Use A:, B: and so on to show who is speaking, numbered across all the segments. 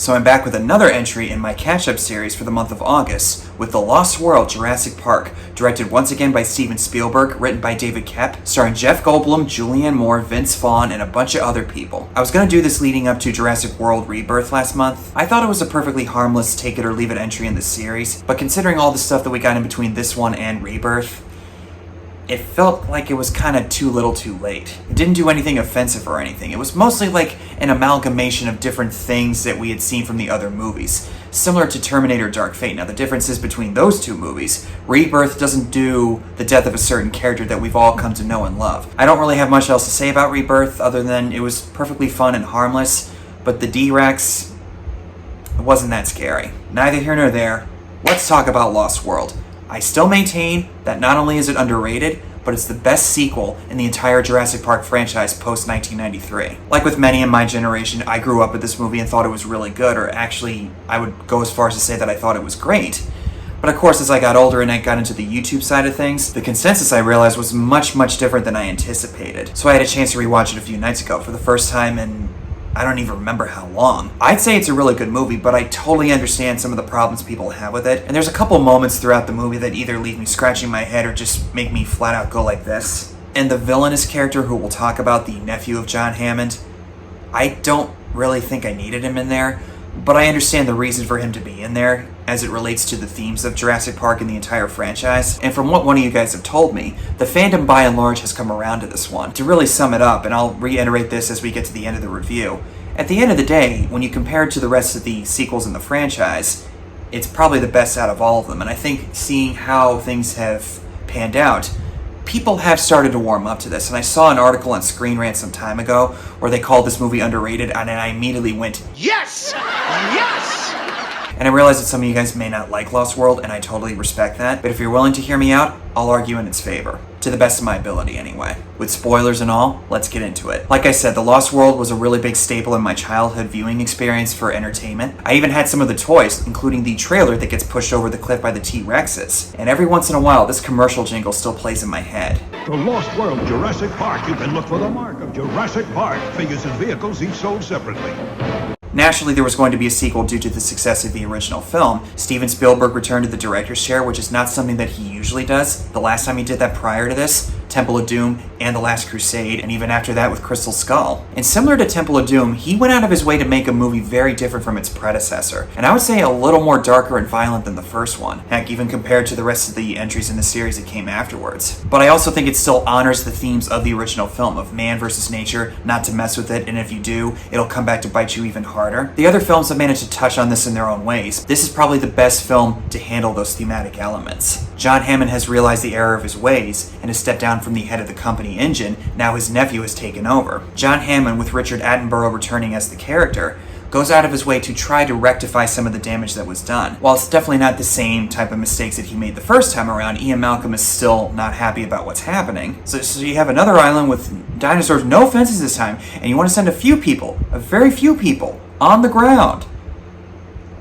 A: So I'm back with another entry in my catch-up series for the month of August with The Lost World: Jurassic Park, directed once again by Steven Spielberg, written by David Koepp, starring Jeff Goldblum, Julianne Moore, Vince Vaughn, and a bunch of other people. I was going to do this leading up to Jurassic World Rebirth last month. I thought it was a perfectly harmless take it or leave it entry in the series, but considering all the stuff that we got in between this one and Rebirth, it felt like it was kind of too little too late. It didn't do anything offensive or anything. It was mostly like an amalgamation of different things that we had seen from the other movies, similar to Terminator Dark Fate. Now the difference is between those two movies, Rebirth doesn't do the death of a certain character that we've all come to know and love. I don't really have much else to say about Rebirth other than it was perfectly fun and harmless, but the D-Rex wasn't that scary. Neither here nor there. Let's talk about Lost World. I still maintain that not only is it underrated, but it's the best sequel in the entire Jurassic Park franchise post-1993. Like with many in my generation, I grew up with this movie and thought it was really good, or actually, I would go as far as to say that I thought it was great. But of course, as I got older and I got into the YouTube side of things, the consensus I realized was much different than I anticipated. So I had a chance to rewatch it a few nights ago for the first time in I don't even remember how long. I'd say it's a really good movie, but I totally understand some of the problems people have with it. And there's a couple moments throughout the movie that either leave me scratching my head or just make me flat out go like this. And the villainous character who we'll talk about, the nephew of John Hammond, I don't really think I needed him in there, but I understand the reason for him to be in there as it relates to the themes of Jurassic Park and the entire franchise. And from what one of you guys have told me, the fandom by and large has come around to this one. To really sum it up, and I'll reiterate this as we get to the end of the review, at the end of the day, when you compare it to the rest of the sequels in the franchise, it's probably the best out of all of them. And I think seeing how things have panned out, people have started to warm up to this. And I saw an article on Screen Rant some time ago where they called this movie underrated, and I immediately went, yes! Yes! And I realize that some of you guys may not like Lost World, and I totally respect that. But if you're willing to hear me out, I'll argue in its favor. To the best of my ability, anyway. With spoilers and all, let's get into it. Like I said, The Lost World was a really big staple in my childhood viewing experience for entertainment. I even had some of the toys, including the trailer that gets pushed over the cliff by the T-Rexes. And every once in a while, this commercial jingle still plays in my head.
B: The Lost World Jurassic Park. You can look for the mark of Jurassic Park. Figures and vehicles each sold separately.
A: Naturally, there was going to be a sequel due to the success of the original film. Steven Spielberg returned to the director's chair, which is not something that he usually does. The last time he did that prior to this, Temple of Doom and The Last Crusade, and even after that with Crystal Skull. And similar to Temple of Doom, he went out of his way to make a movie very different from its predecessor, and I would say a little more darker and violent than the first one, heck, even compared to the rest of the entries in the series that came afterwards. But I also think it still honors the themes of the original film, of man versus nature, not to mess with it, and if you do, it'll come back to bite you even harder. The other films have managed to touch on this in their own ways. This is probably the best film to handle those thematic elements. John Hammond has realized the error of his ways and has stepped down from the head of the company engine. Now his nephew has taken over. John Hammond, with Richard Attenborough returning as the character, goes out of his way to try to rectify some of the damage that was done. While it's definitely not the same type of mistakes that he made the first time around, Ian Malcolm is still not happy about what's happening. So you have another island with dinosaurs, no fences this time, and you want to send a few people, a very few people, on the ground.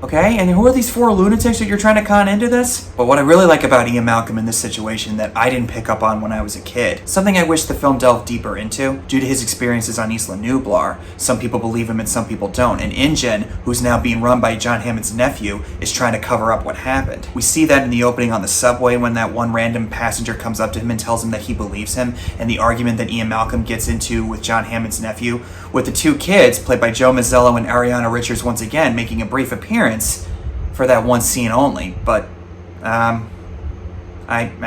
A: Okay, and who are these four lunatics that you're trying to con into this? But what I really like about Ian Malcolm in this situation that I didn't pick up on when I was a kid, something I wish the film delved deeper into, due to his experiences on Isla Nublar. Some people believe him and some people don't. And InGen, who's now being run by John Hammond's nephew, is trying to cover up what happened. We see that in the opening on the subway when that one random passenger comes up to him and tells him that he believes him, and the argument that Ian Malcolm gets into with John Hammond's nephew, with the two kids, played by Joe Mazzello and Ariana Richards once again, making a brief appearance for that one scene only, but I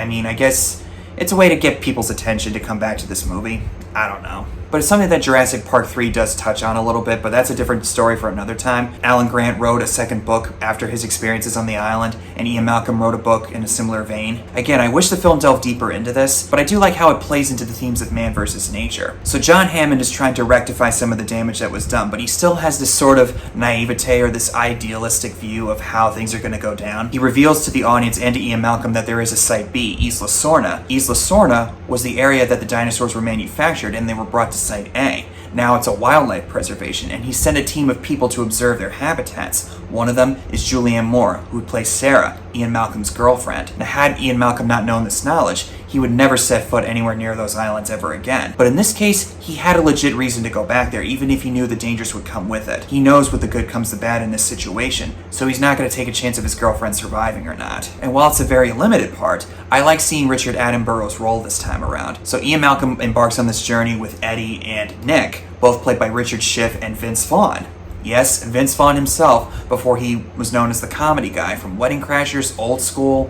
A: mean, I guess it's a way to get people's attention to come back to this movie. I don't know. But it's something that Jurassic Park 3 does touch on a little bit, but that's a different story for another time. Alan Grant wrote a second book after his experiences on the island, and Ian Malcolm wrote a book in a similar vein. Again, I wish the film delved deeper into this, but I do like how it plays into the themes of man versus nature. So John Hammond is trying to rectify some of the damage that was done, but he still has this sort of naivete or this idealistic view of how things are going to go down. He reveals to the audience and to Ian Malcolm that there is a Site B, Isla Sorna. Isla Sorna was the area that the dinosaurs were manufactured, and they were brought to Site A. Now it's a wildlife preservation, and he sent a team of people to observe their habitats. One of them is Julianne Moore, who plays Sarah, Ian Malcolm's girlfriend. Now, had Ian Malcolm not known this knowledge, he would never set foot anywhere near those islands ever again. But in this case, he had a legit reason to go back there, even if he knew the dangers would come with it. He knows with the good comes the bad in this situation, so he's not going to take a chance of his girlfriend surviving or not. And while it's a very limited part, I like seeing Richard Attenborough's role this time around. So Ian Malcolm embarks on this journey with Eddie and Nick, both played by Richard Schiff and Vince Vaughn. Yes, Vince Vaughn himself, before he was known as the comedy guy from Wedding Crashers, Old School,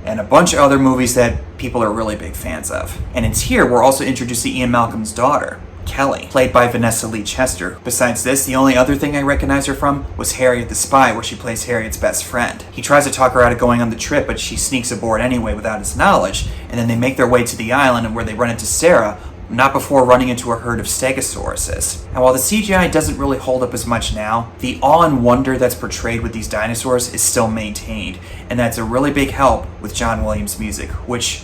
A: and a bunch of other movies that people are really big fans of. And it's here we're also introduced to Ian Malcolm's daughter, Kelly, played by Vanessa Lee Chester. Besides this, the only other thing I recognize her from was Harriet the Spy, where she plays Harriet's best friend. He tries to talk her out of going on the trip, but she sneaks aboard anyway without his knowledge, and then they make their way to the island where they run into Sarah, not before running into a herd of stegosauruses. And while the CGI doesn't really hold up as much now, the awe and wonder that's portrayed with these dinosaurs is still maintained, and that's a really big help with John Williams' music, which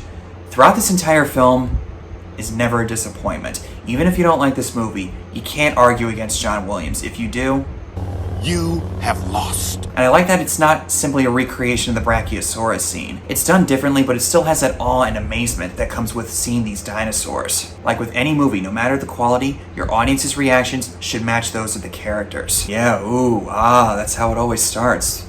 A: throughout this entire film is never a disappointment. Even if you don't like this movie, you can't argue against John Williams. If you do,
C: you have lost.
A: And I like that it's not simply a recreation of the Brachiosaurus scene. It's done differently, but it still has that awe and amazement that comes with seeing these dinosaurs. Like with any movie, no matter the quality, your audience's reactions should match those of the characters. Yeah, ooh, that's how it always starts.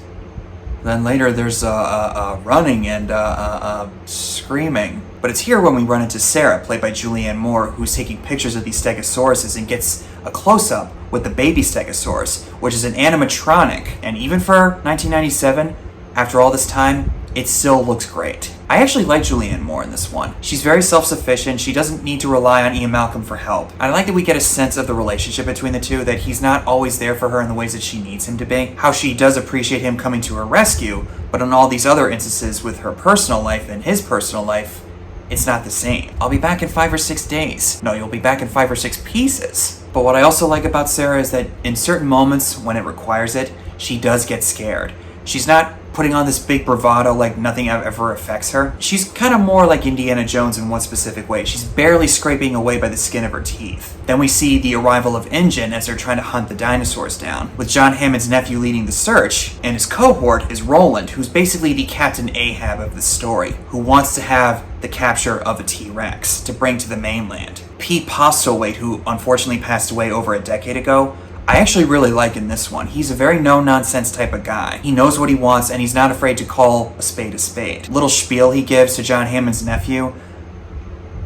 A: Then later there's running and screaming. But it's here when we run into Sarah, played by Julianne Moore, who's taking pictures of these stegosauruses and gets a close-up with the baby stegosaurus, which is an animatronic. And even for 1997, after all this time, it still looks great. I actually like Julianne Moore in this one. She's very self-sufficient. She doesn't need to rely on Ian Malcolm for help. I like that we get a sense of the relationship between the two, that he's not always there for her in the ways that she needs him to be. How she does appreciate him coming to her rescue, but in all these other instances with her personal life and his personal life, it's not the same. I'll be back in 5 or 6 days. No, you'll be back in 5 or 6 pieces. But what I also like about Sarah is that in certain moments when it requires it, she does get scared. She's not putting on this big bravado like nothing ever affects her. She's kind of more like Indiana Jones in one specific way. She's barely scraping away by the skin of her teeth. Then we see the arrival of InGen as they're trying to hunt the dinosaurs down, with John Hammond's nephew leading the search, and his cohort is Roland, who's basically the Captain Ahab of the story, who wants to have the capture of a T-Rex to bring to the mainland. Pete Postlewaite, who unfortunately passed away over a decade ago, I actually really like in this one. He's a very no-nonsense type of guy. He knows what he wants, and he's not afraid to call a spade a spade. Little spiel he gives to John Hammond's nephew,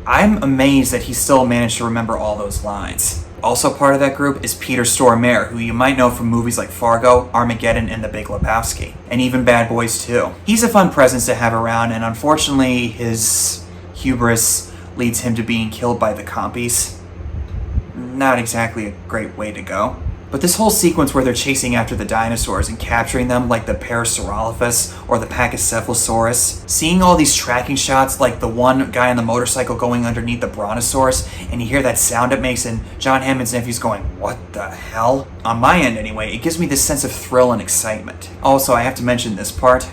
A: I'm amazed that he still managed to remember all those lines. Also part of that group is Peter Stormare, who you might know from movies like Fargo, Armageddon, and The Big Lebowski, and even Bad Boys 2. He's a fun presence to have around, and unfortunately his hubris leads him to being killed by the compies. Not exactly a great way to go. But this whole sequence where they're chasing after the dinosaurs and capturing them like the Parasaurolophus or the Pachycephalosaurus, seeing all these tracking shots like the one guy on the motorcycle going underneath the Brontosaurus, and you hear that sound it makes and John Hammond's nephew's going, what the hell? On my end anyway, it gives me this sense of thrill and excitement. Also, I have to mention this part.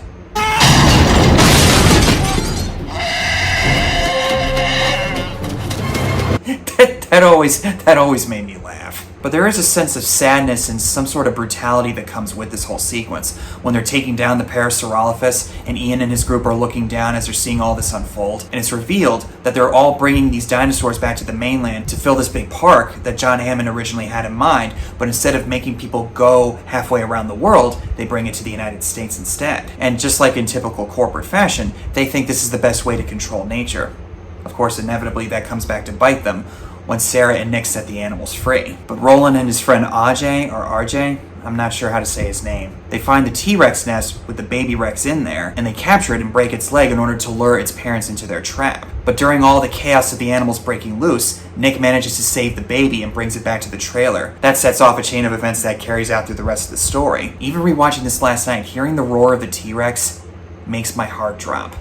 A: that always made me laugh. But there is a sense of sadness and some sort of brutality that comes with this whole sequence when they're taking down the Parasaurolophus and Ian and his group are looking down as they're seeing all this unfold, and it's revealed that they're all bringing these dinosaurs back to the mainland to fill this big park that John Hammond originally had in mind, but instead of making people go halfway around the world, they bring it to the United States instead. And just like in typical corporate fashion, they think this is the best way to control nature. Of course, inevitably that comes back to bite them when Sarah and Nick set the animals free. But Roland and his friend Ajay, or RJ, I'm not sure how to say his name, they find the T-Rex nest with the baby Rex in there, and they capture it and break its leg in order to lure its parents into their trap. But during all the chaos of the animals breaking loose, Nick manages to save the baby and brings it back to the trailer. That sets off a chain of events that carries out through the rest of the story. Even rewatching this last night, hearing the roar of the T-Rex makes my heart drop.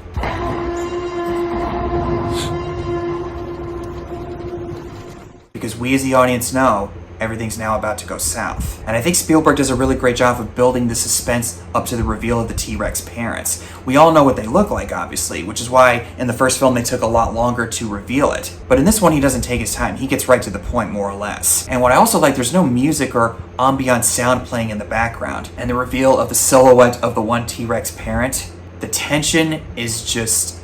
A: Because we as the audience know everything's now about to go south. And I think Spielberg does a really great job of building the suspense up to the reveal of the T-Rex parents. We all know what they look like, obviously, which is why in the first film they took a lot longer to reveal it. But in this one he doesn't take his time, he gets right to the point more or less. And what I also like, there's no music or ambient sound playing in the background. And the reveal of the silhouette of the one T-Rex parent, the tension is just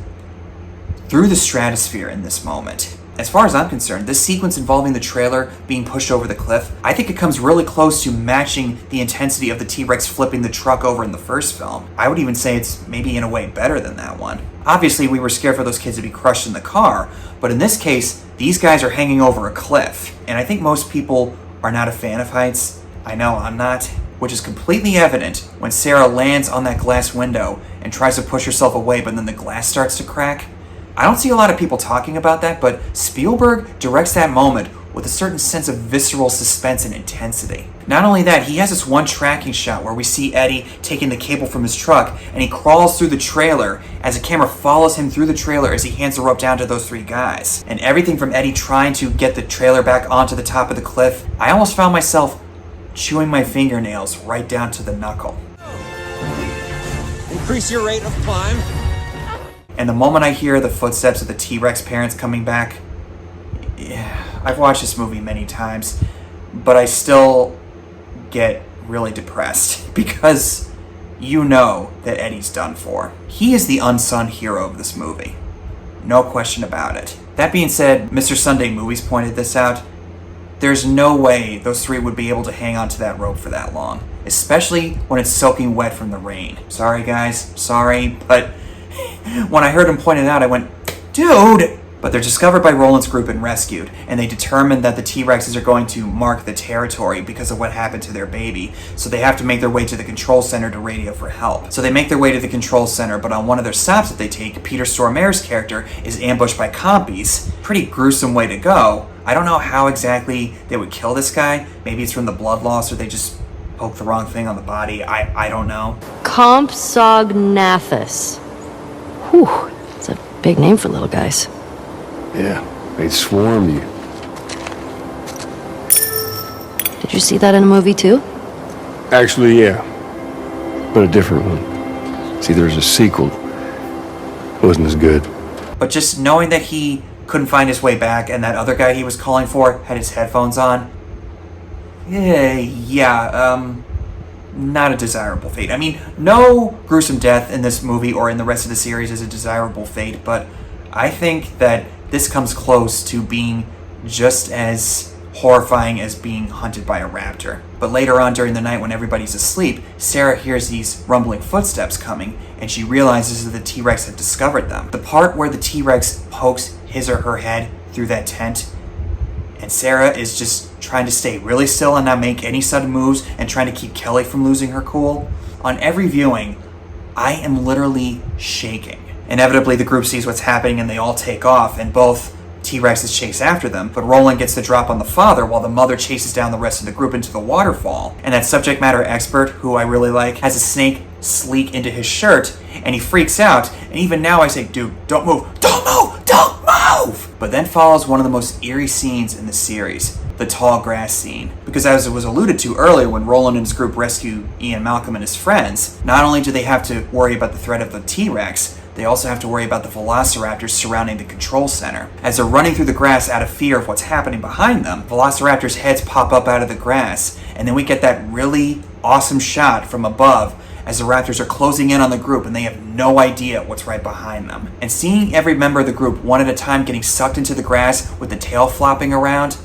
A: through the stratosphere in this moment. As far as I'm concerned, this sequence involving the trailer being pushed over the cliff, I think it comes really close to matching the intensity of the T-Rex flipping the truck over in the first film. I would even say it's maybe in a way better than that one. Obviously, we were scared for those kids to be crushed in the car, but in this case, these guys are hanging over a cliff. And I think most people are not a fan of heights. I know I'm not. Which is completely evident when Sarah lands on that glass window and tries to push herself away, but then the glass starts to crack. I don't see a lot of people talking about that, but Spielberg directs that moment with a certain sense of visceral suspense and intensity. Not only that, he has this one tracking shot where we see Eddie taking the cable from his truck, and he crawls through the trailer as the camera follows him through the trailer as he hands the rope down to those three guys. And everything from Eddie trying to get the trailer back onto the top of the cliff, I almost found myself chewing my fingernails right down to the knuckle.
D: Increase your rate of climb.
A: And the moment I hear the footsteps of the T-Rex parents coming back, yeah, I've watched this movie many times, but I still get really depressed because you know that Eddie's done for. He is the unsung hero of this movie. No question about it. That being said, Mr. Sunday Movies pointed this out. There's no way those three would be able to hang onto that rope for that long, especially when it's soaking wet from the rain. Sorry guys, sorry, but when I heard him point it out, I went, dude! But they're discovered by Roland's group and rescued, and they determine that the T-Rexes are going to mark the territory because of what happened to their baby, so they have to make their way to the control center to radio for help. So they make their way to the control center, but on one of their stops that they take, Peter Stormare's character is ambushed by compies. Pretty gruesome way to go. I don't know how exactly they would kill this guy. Maybe it's from the blood loss or they just poked the wrong thing on the body. I don't know.
E: Compsognathus. Whew, it's a big name for little guys.
F: Yeah, they'd swarm you.
E: Did you see that in a movie too?
F: Actually, yeah. But a different one. See, there's a sequel. It wasn't as good.
A: But just knowing that he couldn't find his way back and that other guy he was calling for had his headphones on, not a desirable fate. I mean, no gruesome death in this movie or in the rest of the series is a desirable fate, but I think that this comes close to being just as horrifying as being hunted by a raptor. But later on during the night when everybody's asleep, Sarah hears these rumbling footsteps coming, and she realizes that the T-Rex had discovered them. The part where the T-Rex pokes his or her head through that tent, and Sarah is just trying to stay really still and not make any sudden moves and trying to keep Kelly from losing her cool. On every viewing, I am literally shaking. Inevitably, the group sees what's happening and they all take off, and both T-Rexes chase after them, but Roland gets the drop on the father while the mother chases down the rest of the group into the waterfall. And that subject matter expert, who I really like, has a snake sleek into his shirt, and he freaks out, and even now I say, dude, don't move, don't move, don't move! But then follows one of the most eerie scenes in the series, the tall grass scene. Because as it was alluded to earlier, when Roland and his group rescue Ian Malcolm and his friends, not only do they have to worry about the threat of the T-Rex, they also have to worry about the velociraptors surrounding the control center. As they're running through the grass out of fear of what's happening behind them, velociraptors' heads pop up out of the grass, and then we get that really awesome shot from above as the raptors are closing in on the group and they have no idea what's right behind them. And seeing every member of the group one at a time getting sucked into the grass with the tail flopping around,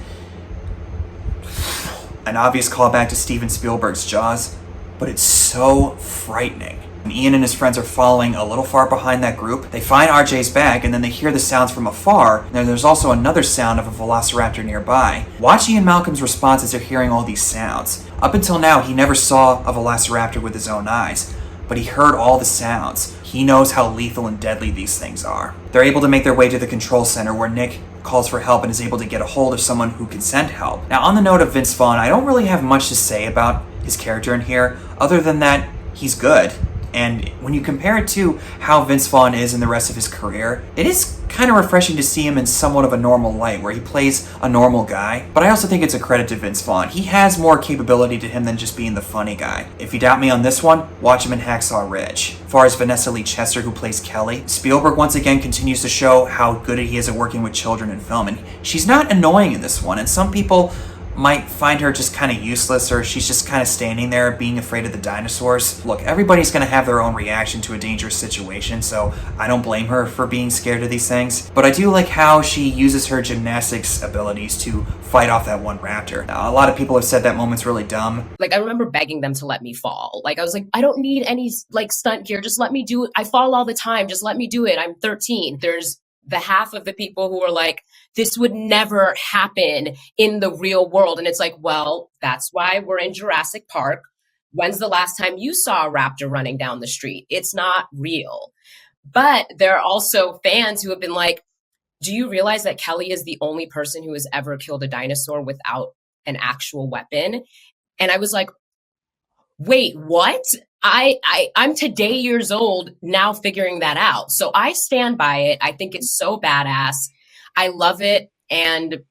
A: an obvious callback to Steven Spielberg's Jaws, but it's so frightening. And Ian and his friends are following a little far behind that group. They find RJ's bag, and then they hear the sounds from afar, and then there's also another sound of a velociraptor nearby. Watch Ian Malcolm's response as they're hearing all these sounds. Up until now, he never saw a velociraptor with his own eyes, but he heard all the sounds. He knows how lethal and deadly these things are. They're able to make their way to the control center, where Nick calls for help and is able to get a hold of someone who can send help. Now, on the note of Vince Vaughn, I don't really have much to say about his character in here, other than that he's good. And when you compare it to how Vince Vaughn is in the rest of his career, it is kind of refreshing to see him in somewhat of a normal light, where he plays a normal guy. But I also think it's a credit to Vince Vaughn. He has more capability to him than just being the funny guy. If you doubt me on this one, watch him in Hacksaw Ridge. As far as Vanessa Lee Chester, who plays Kelly, Spielberg once again continues to show how good he is at working with children in film, and she's not annoying in this one, and some people might find her just kind of useless, or she's just kind of standing there being afraid of the dinosaurs. Look, everybody's going to have their own reaction to a dangerous situation, so I don't blame her for being scared of these things. But I do like how she uses her gymnastics abilities to fight off that one raptor. Now, a lot of people have said that moment's really dumb.
D: Like, I remember begging them to let me fall. Like, I was like, I don't need any, like, stunt gear. Just let me do it. I fall all the time. Just let me do it. I'm 13. There's the half of the people who are like, this would never happen in the real world. And it's like, well, that's why we're in Jurassic Park. When's the last time you saw a raptor running down the street? It's not real. But there are also fans who have been like, do you realize that Kelly is the only person who has ever killed a dinosaur without an actual weapon? And I was like, wait, what? I'm today years old now figuring that out. So I stand by it. I think it's so badass. I love it, and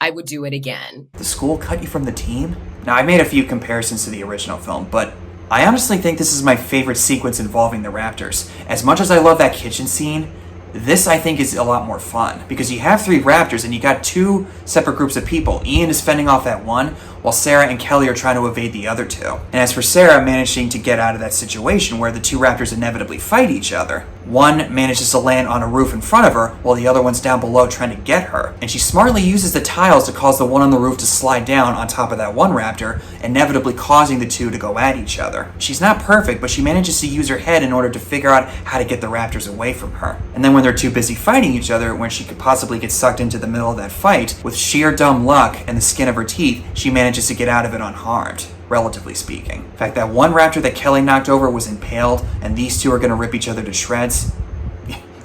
D: I would do it again.
A: The school cut you from the team? Now, I made a few comparisons to the original film, but I honestly think this is my favorite sequence involving the raptors. As much as I love that kitchen scene, this, I think, is a lot more fun, because you have 3 raptors and you got 2 separate groups of people. Ian is fending off that one, while Sarah and Kelly are trying to evade the other 2. And as for Sarah managing to get out of that situation where the 2 raptors inevitably fight each other, one manages to land on a roof in front of her, while the other one's down below trying to get her. And she smartly uses the tiles to cause the one on the roof to slide down on top of that one raptor, inevitably causing the 2 to go at each other. She's not perfect, but she manages to use her head in order to figure out how to get the raptors away from her. And then when they're too busy fighting each other, when she could possibly get sucked into the middle of that fight, with sheer dumb luck and the skin of her teeth, she manages to get out of it unharmed, relatively speaking. In fact, that one raptor that Kelly knocked over was impaled, and these 2 are going to rip each other to shreds.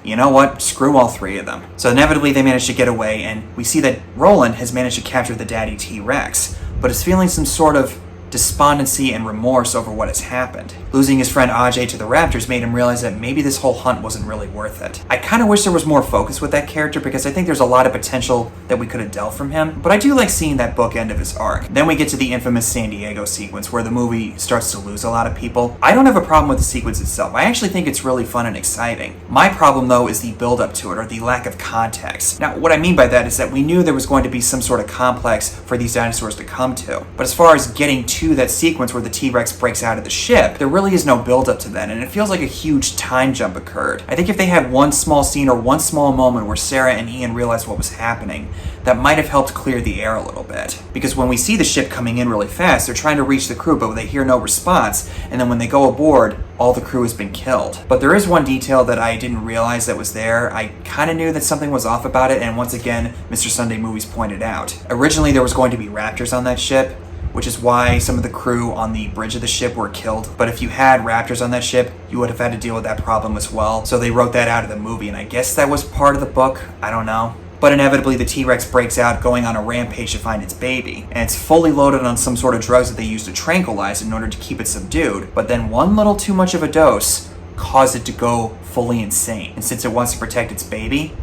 A: You know what? Screw all 3 of them. So inevitably they manage to get away, and we see that Roland has managed to capture the daddy T-Rex, but is feeling some sort of despondency and remorse over what has happened. Losing his friend Ajay to the raptors made him realize that maybe this whole hunt wasn't really worth it. I kind of wish there was more focus with that character, because I think there's a lot of potential that we could have dealt from him, but I do like seeing that bookend of his arc. Then we get to the infamous San Diego sequence where the movie starts to lose a lot of people. I don't have a problem with the sequence itself. I actually think it's really fun and exciting. My problem though is the build up to it, or the lack of context. Now, what I mean by that is that we knew there was going to be some sort of complex for these dinosaurs to come to, but as far as getting to that sequence where the T-Rex breaks out of the ship, there really is no build up to that, and it feels like a huge time jump occurred. I think if they had one small scene or one small moment where Sarah and Ian realized what was happening, that might have helped clear the air a little bit. Because when we see the ship coming in really fast, they're trying to reach the crew, but they hear no response, and then when they go aboard, all the crew has been killed. But there is one detail that I didn't realize that was there. I kind of knew that something was off about it, and once again, Mr. Sunday Movies pointed out. Originally, there was going to be raptors on that ship, which is why some of the crew on the bridge of the ship were killed. But if you had raptors on that ship, you would have had to deal with that problem as well. So they wrote that out of the movie, and I guess that was part of the book. I don't know. But inevitably, the T-Rex breaks out, going on a rampage to find its baby. And it's fully loaded on some sort of drugs that they use to tranquilize in order to keep it subdued. But then one little too much of a dose caused it to go fully insane. And since it wants to protect its baby,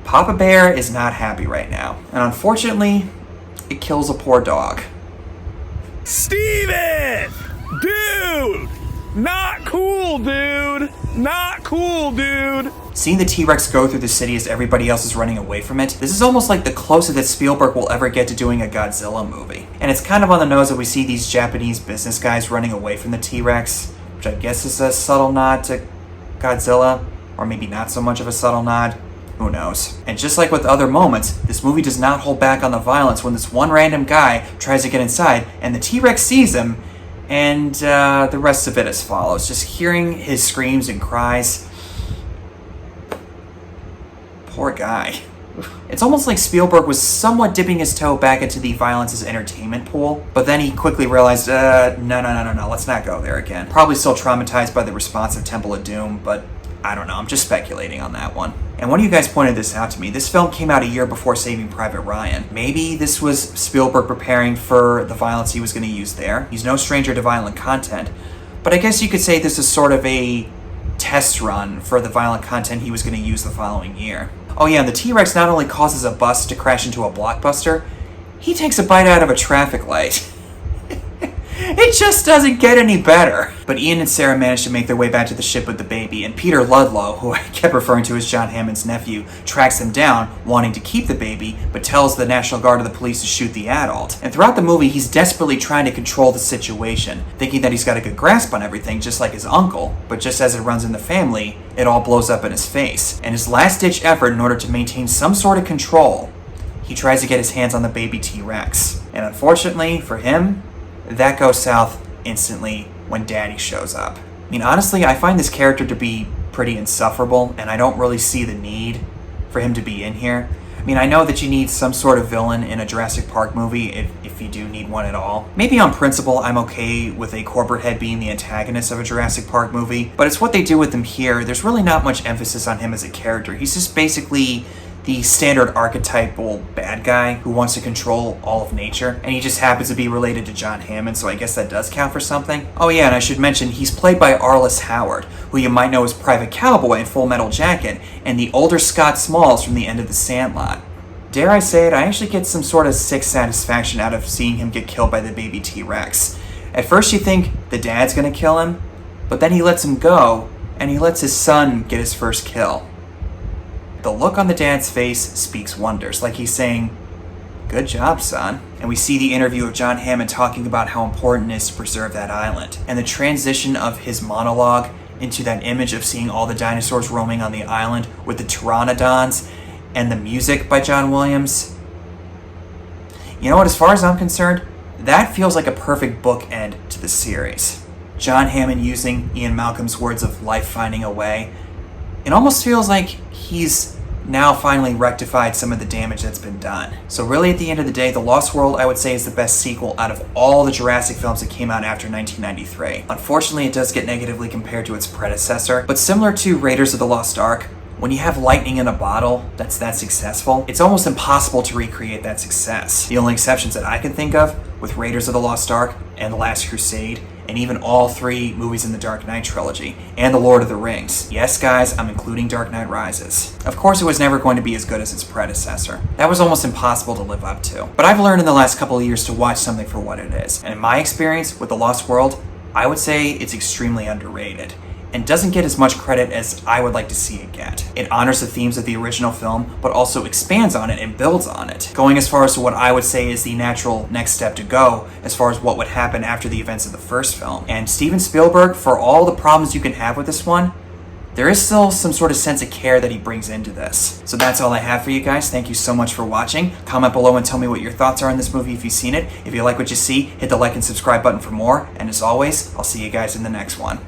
A: Papa Bear is not happy right now. And unfortunately, it kills a poor dog.
G: Steven! Dude! Not cool, dude! Not cool, dude!
A: Seeing the T-Rex go through the city as everybody else is running away from it, this is almost like the closest that Spielberg will ever get to doing a Godzilla movie. And it's kind of on the nose that we see these Japanese business guys running away from the T-Rex, which I guess is a subtle nod to Godzilla, or maybe not so much of a subtle nod. Who knows? And just like with other moments, this movie does not hold back on the violence when this one random guy tries to get inside and the T-Rex sees him, and the rest of it as follows. Just hearing his screams and cries. Poor guy. It's almost like Spielberg was somewhat dipping his toe back into the violence as entertainment pool, but then he quickly realized, no, let's not go there again. Probably still traumatized by the response of Temple of Doom, but I don't know, I'm just speculating on that one. And one of you guys pointed this out to me. This film came out a year before Saving Private Ryan. Maybe this was Spielberg preparing for the violence he was going to use there. He's no stranger to violent content, but I guess you could say this is sort of a test run for the violent content he was going to use the following year. Oh yeah, and the T-Rex not only causes a bus to crash into a blockbuster, he takes a bite out of a traffic light. It just doesn't get any better. But Ian and Sarah manage to make their way back to the ship with the baby, and Peter Ludlow, who I kept referring to as John Hammond's nephew, tracks them down, wanting to keep the baby, but tells the National Guard of the police to shoot the adult. And throughout the movie, he's desperately trying to control the situation, thinking that he's got a good grasp on everything, just like his uncle. But just as it runs in the family, it all blows up in his face. And his last-ditch effort in order to maintain some sort of control, he tries to get his hands on the baby T-Rex. And unfortunately for him, that goes south instantly when Daddy shows up. I mean, honestly, I find this character to be pretty insufferable, and I don't really see the need for him to be in here. I mean, I know that you need some sort of villain in a Jurassic Park movie, if you do need one at all. Maybe on principle, I'm okay with a corporate head being the antagonist of a Jurassic Park movie, but it's what they do with him here. There's really not much emphasis on him as a character. He's just basically the standard archetypal bad guy who wants to control all of nature, and he just happens to be related to John Hammond, so I guess that does count for something. Oh yeah, and I should mention, he's played by Arliss Howard, who you might know as Private Cowboy in Full Metal Jacket, and the older Scott Smalls from the end of The Sandlot. Dare I say it, I actually get some sort of sick satisfaction out of seeing him get killed by the baby T-Rex. At first you think the dad's gonna kill him, but then he lets him go, and he lets his son get his first kill. The look on the dad's face speaks wonders, like he's saying, "Good job, son." And we see the interview of John Hammond talking about how important it is to preserve that island. And the transition of his monologue into that image of seeing all the dinosaurs roaming on the island with the pteranodons and the music by John Williams. You know what, as far as I'm concerned, that feels like a perfect bookend to the series. John Hammond using Ian Malcolm's words of life finding a way. It almost feels like he's now finally rectified some of the damage that's been done. So really at the end of the day, The Lost World, I would say, is the best sequel out of all the Jurassic films that came out after 1993. Unfortunately, it does get negatively compared to its predecessor, but similar to Raiders of the Lost Ark, when you have lightning in a bottle that's that successful, it's almost impossible to recreate that success. The only exceptions that I can think of with Raiders of the Lost Ark and The Last Crusade, and even all three movies in the Dark Knight trilogy, and The Lord of the Rings. Yes, guys, I'm including Dark Knight Rises. Of course, it was never going to be as good as its predecessor. That was almost impossible to live up to. But I've learned in the last couple of years to watch something for what it is. And in my experience with The Lost World, I would say it's extremely underrated, and doesn't get as much credit as I would like to see it get. It honors the themes of the original film, but also expands on it and builds on it, going as far as to what I would say is the natural next step to go as far as what would happen after the events of the first film. And Steven Spielberg, for all the problems you can have with this one, there is still some sort of sense of care that he brings into this. So that's all I have for you guys. Thank you so much for watching. Comment below and tell me what your thoughts are on this movie if you've seen it. If you like what you see, hit the like and subscribe button for more. And as always, I'll see you guys in the next one.